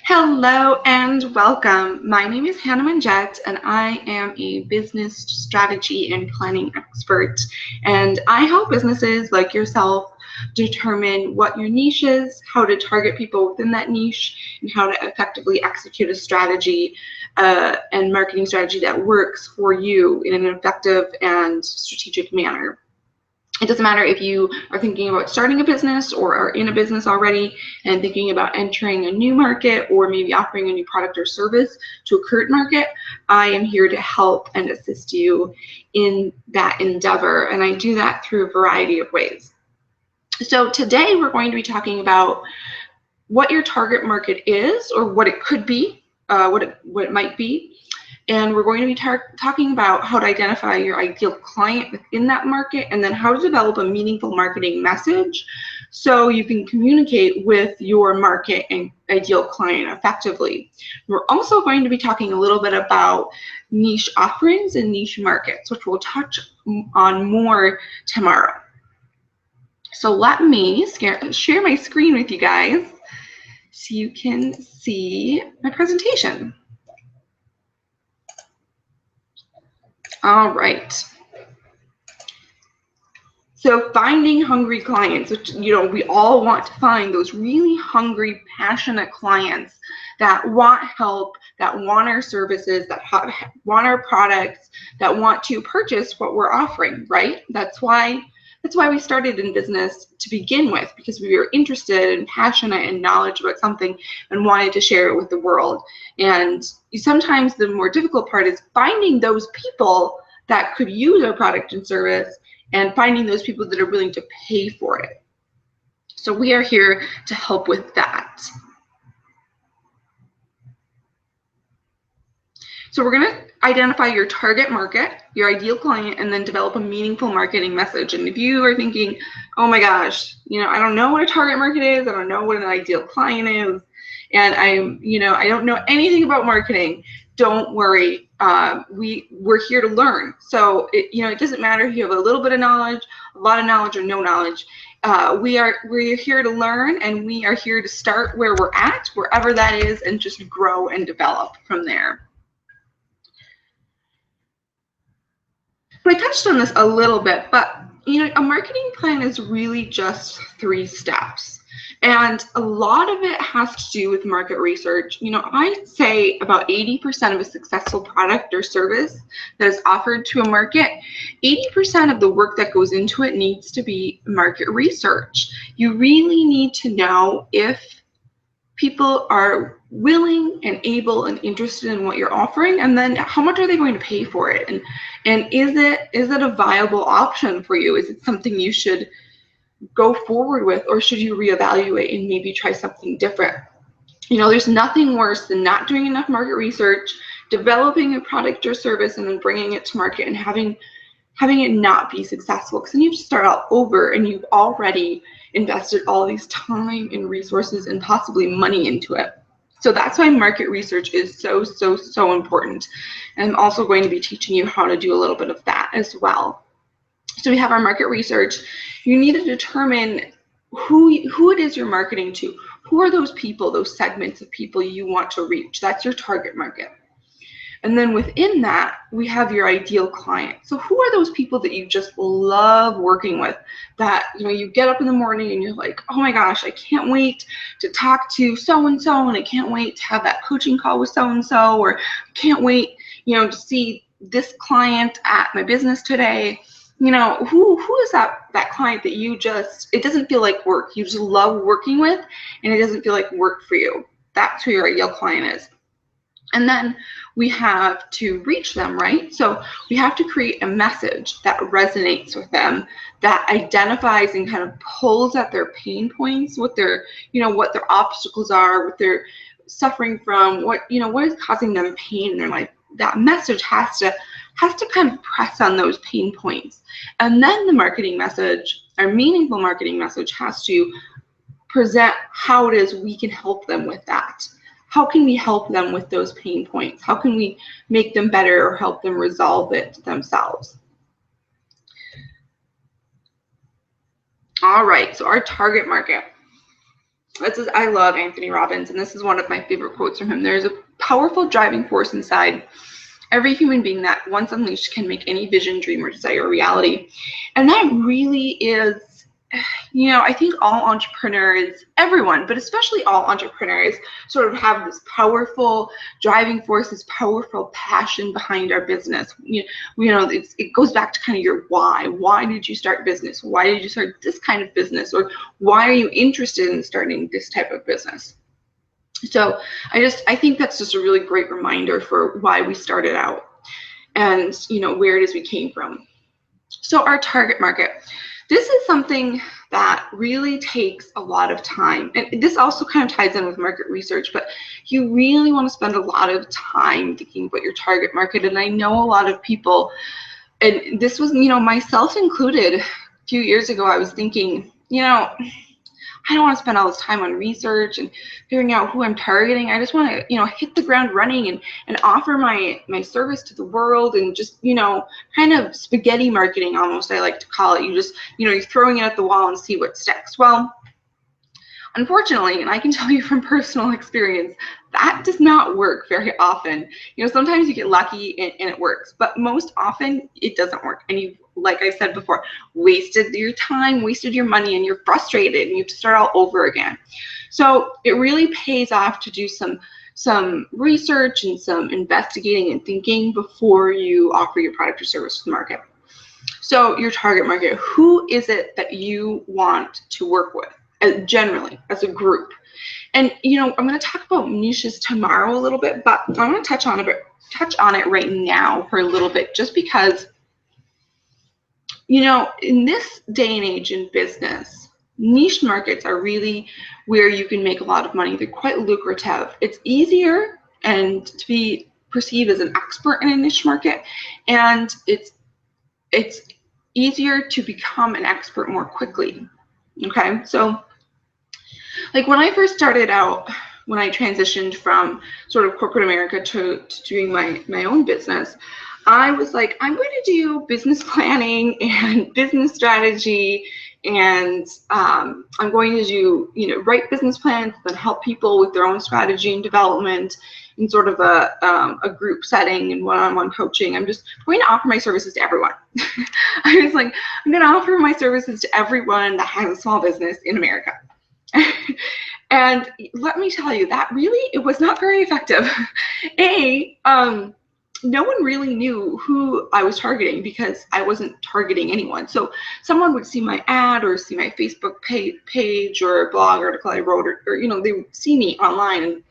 Hello and welcome. My name is Hannah Manjette, and I am a business strategy and planning expert. And I help businesses like yourself determine what your niche is, how to target people within that niche, and how to effectively execute a strategy and marketing strategy that works for you in an effective and strategic manner. It doesn't matter if you are thinking about starting a business or are in a business already and thinking about entering a new market or maybe offering a new product or service to a current market. I am here to help and assist you in that endeavor, and I do that through a variety of ways. So today we're going to be talking about what your target market is, or what it could be, what it might be. And we're going to be talking about how to identify your ideal client within that market, and then how to develop a meaningful marketing message so you can communicate with your market and ideal client effectively. We're also going to be talking a little bit about niche offerings and niche markets, which we'll touch on more tomorrow. So let me share my screen with you guys so you can see my presentation. All right. So finding hungry clients, which, we all want to find those really hungry, passionate clients that want help, that want our services, that want our products, that want to purchase what we're offering, right? That's why we started in business to begin with, because we were interested and passionate and knowledgeable about something and wanted to share it with the world. And sometimes the more difficult part is finding those people that could use our product and service, and finding those people that are willing to pay for it. So we are here to help with that. So we're going to identify your target market, your ideal client, and then develop a meaningful marketing message. And if you are thinking, oh my gosh, I don't know what a target market is, I don't know what an ideal client is, and I don't know anything about marketing, don't worry. We're here to learn. So it doesn't matter if you have a little bit of knowledge, a lot of knowledge, or no knowledge. We're here to learn, and we are here to start where we're at, wherever that is, and just grow and develop from there. So I touched on this a little bit, but a marketing plan is really just 3 steps. And a lot of it has to do with market research. I'd say about 80% of a successful product or service that is offered to a market, 80% of the work that goes into it needs to be market research. You really need to know if people are willing and able and interested in what you're offering, and then how much are they going to pay for it, and is it a viable option for you? Is it something you should go forward with, or should you reevaluate and maybe try something different? There's nothing worse than not doing enough market research, developing a product or service, and then bringing it to market and having it not be successful, because then you have to start all over, and you've already invested all these time and resources and possibly money into it. So that's why market research is so important. And I'm also going to be teaching you how to do a little bit of that as well. So we have our market research. You need to determine who it is you're marketing to. Who are those people, those segments of people you want to reach? That's your target market. And then within that, we have your ideal client. So who are those people that you just love working with, that you get up in the morning and you're like, oh my gosh, I can't wait to talk to so-and-so, and I can't wait to have that coaching call with so-and-so, or I can't wait to see this client at my business today. Who is that client that it doesn't feel like work, you just love working with, and it doesn't feel like work for you? That's who your ideal client is. And then we have to reach them, right? So we have to create a message that resonates with them, that identifies and kind of pulls at their pain points, what their obstacles are, what they're suffering from, what is causing them pain in their life. That message has to kind of press on those pain points. And then the marketing message, our meaningful marketing message, has to present how it is we can help them with that. How can we help them with those pain points? How can we make them better or help them resolve it themselves? All right, so our target market. I love Anthony Robbins, and this is one of my favorite quotes from him. There's a powerful driving force inside every human being that, once unleashed, can make any vision, dream, or desire a reality. And that really is, I think all entrepreneurs, everyone, but especially all entrepreneurs, sort of have this powerful driving force, this powerful passion behind our business. It goes back to kind of your why. Why did you start business? Why did you start this kind of business? Or why are you interested in starting this type of business? So I think that's just a really great reminder for why we started out and, where it is we came from. So our target market. This is something that really takes a lot of time. And this also kind of ties in with market research, but you really want to spend a lot of time thinking about your target market. And I know a lot of people, and this was, myself included, a few years ago, I was thinking, I don't want to spend all this time on research and figuring out who I'm targeting. I just want to, hit the ground running and offer my service to the world and just, kind of spaghetti marketing almost, I like to call it. You just, you're throwing it at the wall and see what sticks. Well, unfortunately, and I can tell you from personal experience, that does not work very often. Sometimes you get lucky and it works, but most often it doesn't work. And you've, like I said before, wasted your time, wasted your money, and you're frustrated and you have to start all over again. So it really pays off to do some research and some investigating and thinking before you offer your product or service to the market. So your target market, who is it that you want to work with? Generally, as a group. And I'm going to talk about niches tomorrow a little bit, but I want to touch on it right now for a little bit, just because in this day and age in business, niche markets are really where you can make a lot of money. They're quite lucrative. It's easier and to be perceived as an expert in a niche market, and it's easier to become an expert more quickly. Okay, so like when I first started out, when I transitioned from sort of corporate America to doing my own business, I was like, I'm going to do business planning and business strategy, and I'm going to do, write business plans and help people with their own strategy and development in sort of a group setting and one-on-one coaching. I'm just going to offer my services to everyone. I was like, I'm going to offer my services to everyone that has a small business in America. And let me tell you, that really, it was not very effective. No one really knew who I was targeting because I wasn't targeting anyone. So someone would see my ad or see my Facebook page or a blog article I wrote, or they would see me online, and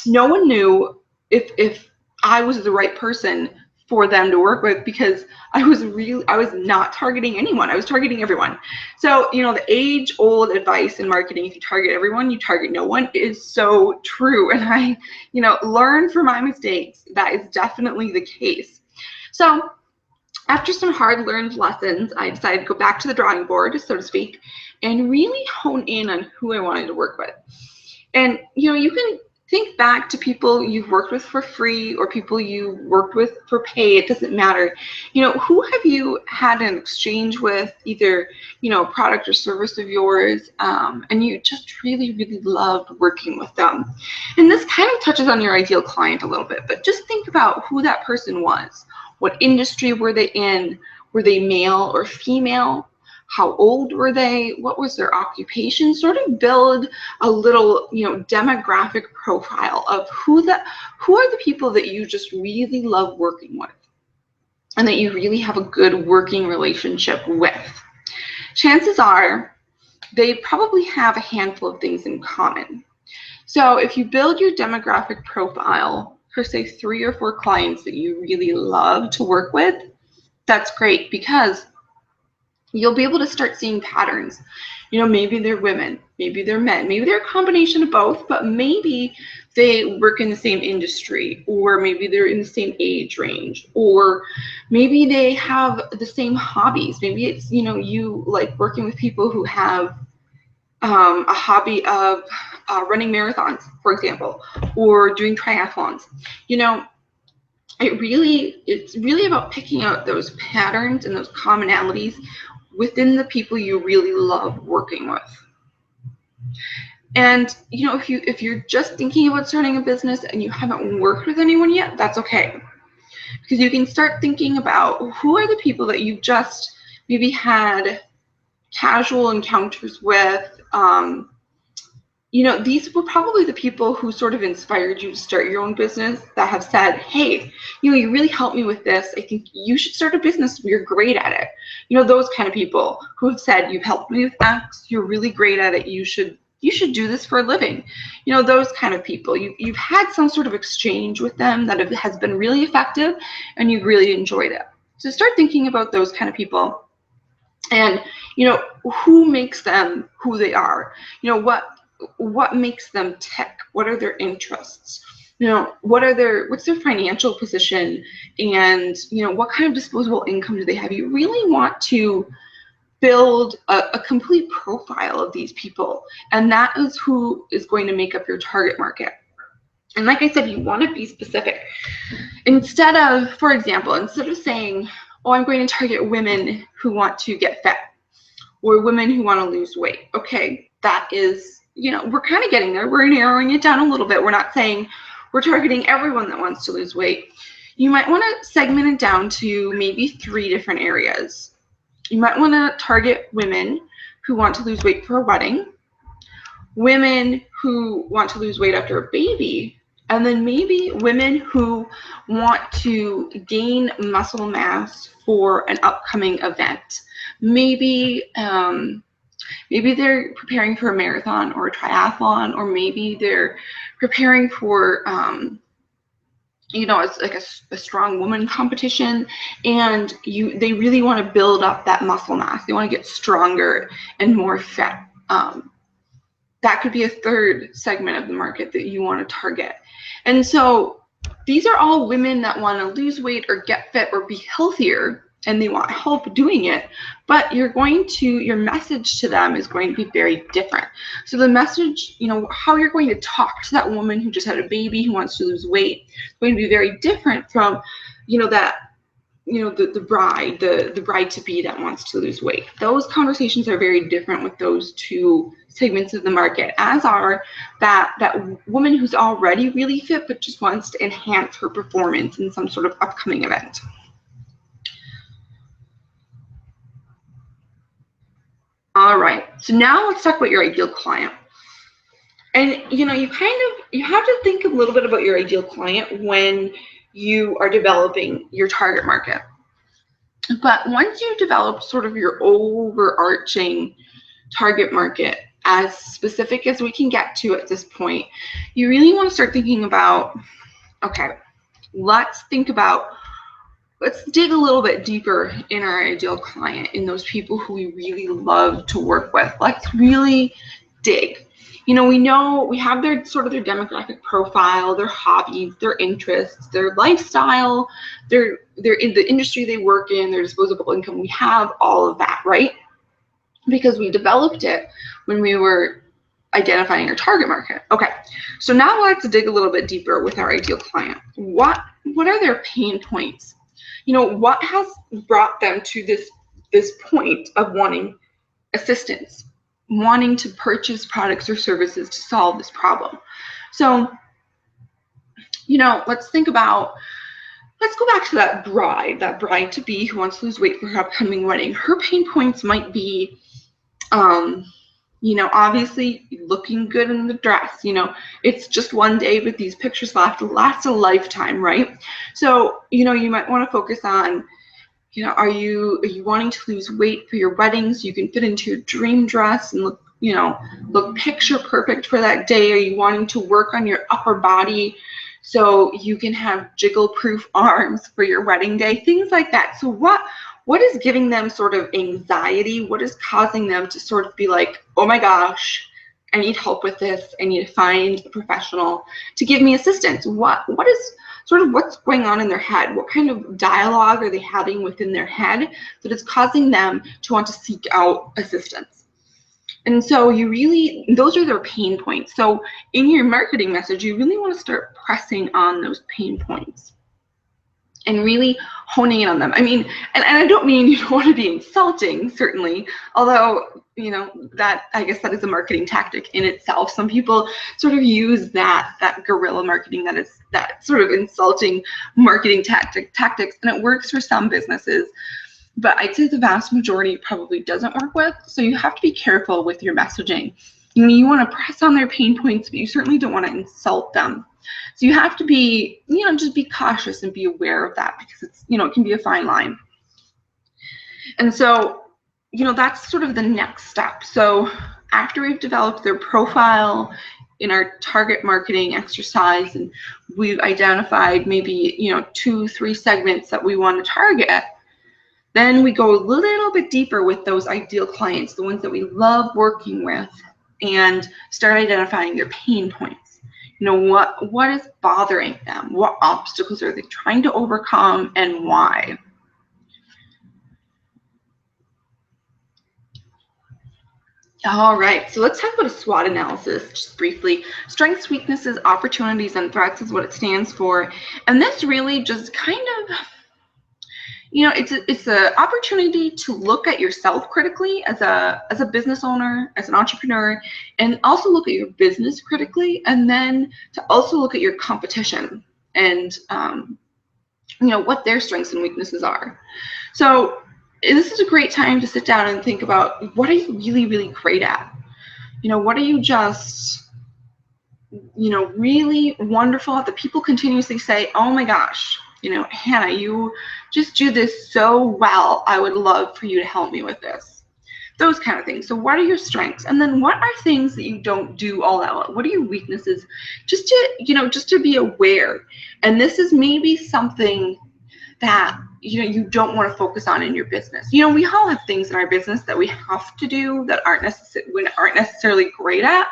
no one knew if I was the right person for them to work with, because I was not targeting anyone. I was targeting everyone. So, the age-old advice in marketing, if you target everyone, you target no one, is so true. And I, learned from my mistakes. That is definitely the case. So after some hard-learned lessons, I decided to go back to the drawing board, so to speak, and really hone in on who I wanted to work with. And, you can think back to people you've worked with for free or people you worked with for pay. It doesn't matter. Who have you had an exchange with, either, product or service of yours, and you just really, really loved working with them. And this kind of touches on your ideal client a little bit, but just think about who that person was. What industry were they in? Were they male or female? How old were they? What was their occupation? Sort of build a little, demographic profile of who are the people that you just really love working with and that you really have a good working relationship with. Chances are they probably have a handful of things in common. So if you build your demographic profile for, say, 3 or 4 clients that you really love to work with, that's great, because you'll be able to start seeing patterns. Maybe they're women, maybe they're men, maybe they're a combination of both, but maybe they work in the same industry, or maybe they're in the same age range, or maybe they have the same hobbies. Maybe it's, you like working with people who have a hobby of running marathons, for example, or doing triathlons. It's really about picking out those patterns and those commonalities within the people you really love working with. And if you're just thinking about starting a business and you haven't worked with anyone yet, that's okay. Because you can start thinking about who are the people that you've just maybe had casual encounters with. These were probably the people who sort of inspired you to start your own business, that have said, hey, you really helped me with this. I think you should start a business. You're great at it. Those kind of people who have said, you've helped me with X. You're really great at it. You should do this for a living. Those kind of people. You've had some sort of exchange with them that has been really effective, and you've really enjoyed it. So start thinking about those kind of people, and who makes them who they are. What makes them tick? What are their interests? What's their financial position? And what kind of disposable income do they have? You really want to build a complete profile of these people, and that is who is going to make up your target market. And like I said, you want to be specific. For example, instead of saying, oh, I'm going to target women who want to get fit, or women who want to lose weight. Okay, that is, we're kind of getting there. We're narrowing it down a little bit. We're not saying we're targeting everyone that wants to lose weight. You might want to segment it down to maybe 3 different areas. You might want to target women who want to lose weight for a wedding, women who want to lose weight after a baby, and then maybe women who want to gain muscle mass for an upcoming event. Maybe they're preparing for a marathon or a triathlon, or maybe they're preparing for it's like a strong woman competition, and they really want to build up that muscle mass. They want to get stronger and more fit. That could be a 3rd segment of the market that you want to target. And so these are all women that want to lose weight or get fit or be healthier, and they want help doing it, but your message to them is going to be very different. So the message, how you're going to talk to that woman who just had a baby who wants to lose weight, is going to be very different from, the bride to be that wants to lose weight. Those conversations are very different with those 2 segments of the market, as are that woman who's already really fit but just wants to enhance her performance in some sort of upcoming event. All right, so now let's talk about your ideal client. And you have to think a little bit about your ideal client when you are developing your target market. But once you develop sort of your overarching target market, as specific as we can get to at this point, you really want to start thinking about, okay, let's dig a little bit deeper in our ideal client, in those people who we really love to work with. Let's really dig. We have their demographic profile, their hobbies, their interests, their lifestyle, they're in the industry they work in, their disposable income. We have all of that, right? Because we developed it when we were identifying our target market. Okay, so now let's dig a little bit deeper with our ideal client. What are their pain points? What has brought them to this point of wanting assistance, wanting to purchase products or services to solve this problem? So, let's go back to that bride to be who wants to lose weight for her upcoming wedding. Her pain points might be, obviously looking good in the dress. It's just one day, but these pictures last a lifetime, right? So, you might want to focus on, are you wanting to lose weight for your wedding so you can fit into your dream dress and look picture perfect for that day? Are you wanting to work on your upper body so you can have jiggle-proof arms for your wedding day? Things like that. So what is giving them sort of anxiety? What is causing them to sort of be like, oh my gosh, I need help with this. I need to find a professional to give me assistance. What is sort of what's going on in their head? What kind of dialogue are they having within their head that is causing them to want to seek out assistance? And so those are their pain points. So in your marketing message, you really want to start pressing on those pain points. and really honing in on them. I mean, and I don't mean you don't want to be insulting, certainly, although, you know, that, I guess that is a marketing tactic in itself. Some people sort of use that guerrilla marketing, that sort of insulting marketing tactics, and it works for some businesses, but I'd say the vast majority probably doesn't work with. So you have to be careful with your messaging. You know, you want to press on their pain points, but you certainly don't want to insult them. So you have to be, you know, just be cautious and be aware of that, because it's, you know, it can be a fine line. And so, you know, that's sort of the next step. So after we've developed their profile in our target marketing exercise, and we've identified maybe, you know, 2-3 segments that we want to target, then we go a little bit deeper with those ideal clients, the ones that we love working with, and start identifying their pain points. You know, what is bothering them? What obstacles are they trying to overcome, and why? All right, so let's talk about a SWOT analysis just briefly. Strengths, weaknesses, opportunities, and threats is what it stands for. And this really just kind of, you know, it's an opportunity to look at yourself critically as a business owner, as an entrepreneur, and also look at your business critically, and then to also look at your competition and you know, what their strengths and weaknesses are. So this is a great time to sit down and think about, what are you really, really great at? You know, what are you just, you know, really wonderful at that people continuously say, oh my gosh, you know, Hannah, you just do this so well. I would love for you to help me with this. Those kind of things. So what are your strengths? And then what are things that you don't do all that well? What are your weaknesses? Just to, you know, just to be aware. And this is maybe something that, you know, you don't want to focus on in your business. You know, we all have things in our business that we have to do that aren't necessarily great at.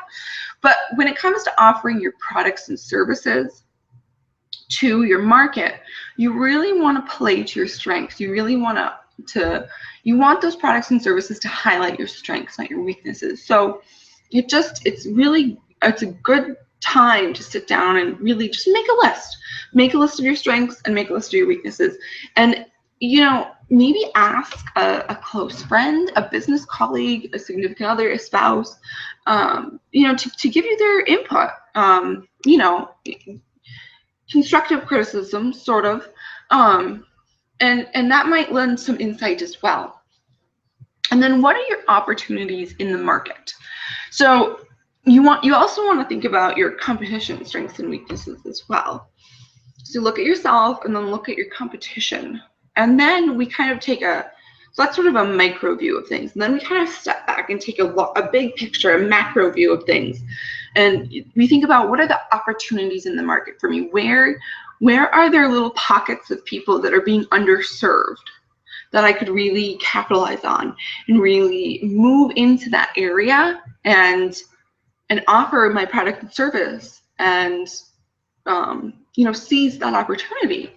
But when it comes to offering your products and services to your market, you really want to play to your strengths. You really want you want those products and services to highlight your strengths, not your weaknesses. So it's a good time to sit down and really just make a list. Make a list of your strengths and make a list of your weaknesses. And, you know, maybe ask a close friend, a business colleague, a significant other, a spouse, you know, to give you their input. You know, constructive criticism, sort of, and that might lend some insight as well. And then, what are your opportunities in the market? So you also want to think about your competition strengths and weaknesses as well. So look at yourself and then look at your competition, and then we kind of take so that's sort of a micro view of things, and then we kind of step back and take a big picture, a macro view of things, and we think about, what are the opportunities in the market for me? Where are there little pockets of people that are being underserved that I could really capitalize on and really move into that area and offer my product and service and you know, seize that opportunity?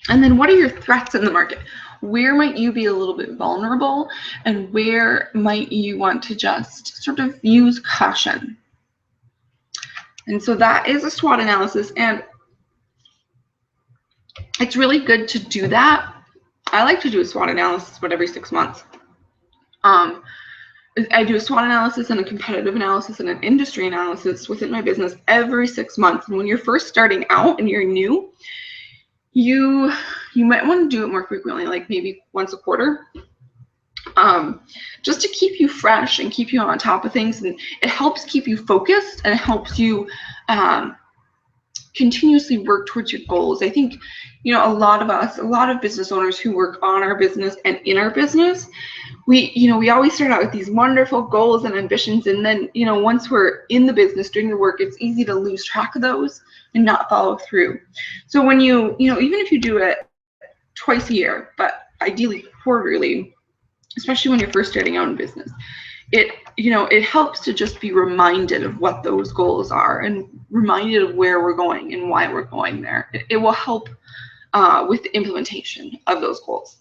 And then, what are your threats in the market? Where might you be a little bit vulnerable, and where might you want to just sort of use caution? And so that is a SWOT analysis, and it's really good to do that. I like to do a SWOT analysis about every 6 months. I do a SWOT analysis and a competitive analysis and an industry analysis within my business every 6 months. And when you're first starting out and you're new, you might want to do it more frequently, like maybe once a quarter, just to keep you fresh and keep you on top of things. And it helps keep you focused, and it helps you continuously work towards your goals. I think, you know, a lot of business owners who work on our business and in our business, we always start out with these wonderful goals and ambitions, and then, you know, once we're in the business doing the work, it's easy to lose track of those and not follow through. So when you know, even if you do it twice a year, but ideally quarterly, especially when you're first starting out in business, it helps to just be reminded of what those goals are and reminded of where we're going and why we're going there. It will help with the implementation of those goals.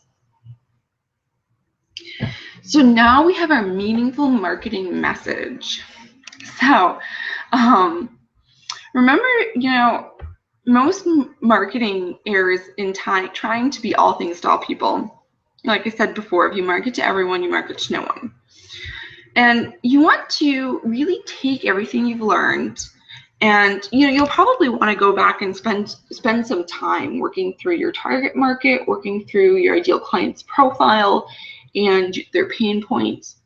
So now we have our meaningful marketing message. So remember, you know, most marketing errors in trying to be all things to all people. Like I said before, if you market to everyone, you market to no one. And you want to really take everything you've learned, and you'll probably want to go back and spend some time working through your target market, working through your ideal client's profile and their pain points.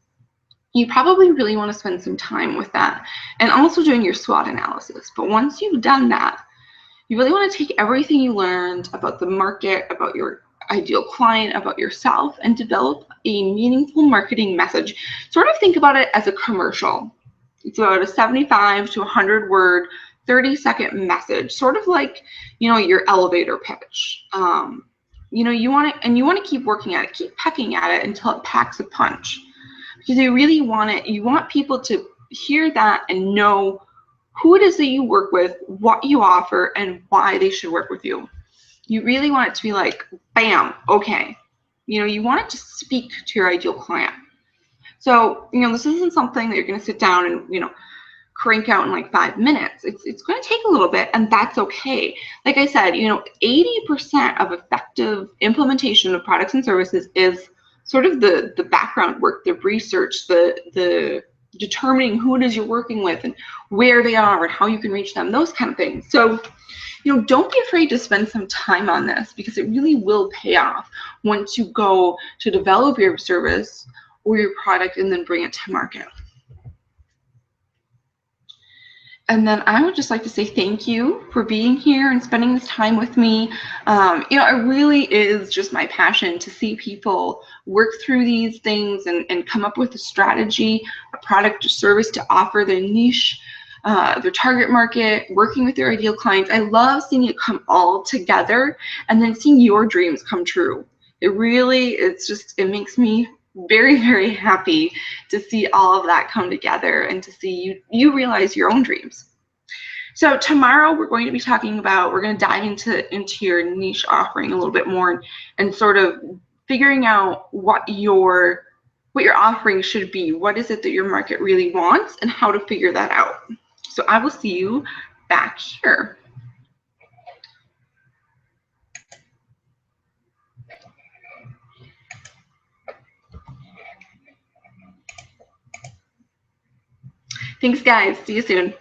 You probably really want to spend some time with that, and also doing your SWOT analysis. But once you've done that, you really want to take everything you learned about the market, about your ideal client, about yourself, and develop a meaningful marketing message. Sort of think about it as a commercial. It's about a 75 to 100 word, 30-second message, sort of like, your elevator pitch. You want to keep working at it, keep pecking at it until it packs a punch. Because you really want it, you want people to hear that and know who it is that you work with, what you offer, and why they should work with you. You really want it to be like, bam, okay. You want it to speak to your ideal client. So, this isn't something that you're going to sit down and, crank out in like 5 minutes. It's going to take a little bit, and that's okay. Like I said, 80% of effective implementation of products and services is sort of the background work, the research, the determining who it is you're working with and where they are and how you can reach them, those kind of things. So, don't be afraid to spend some time on this, because it really will pay off once you go to develop your service or your product and then bring it to market. And then I would just like to say thank you for being here and spending this time with me. It really is just my passion to see people work through these things and come up with a strategy, a product or service to offer their niche, their target market, working with their ideal clients. I love seeing it come all together and then seeing your dreams come true. It makes me very, very happy to see all of that come together and to see you realize your own dreams. So tomorrow we're going to dive into your niche offering a little bit more and sort of figuring out what your offering should be. What is it that your market really wants, and how to figure that out. So I will see you back here. Thanks, guys. See you soon.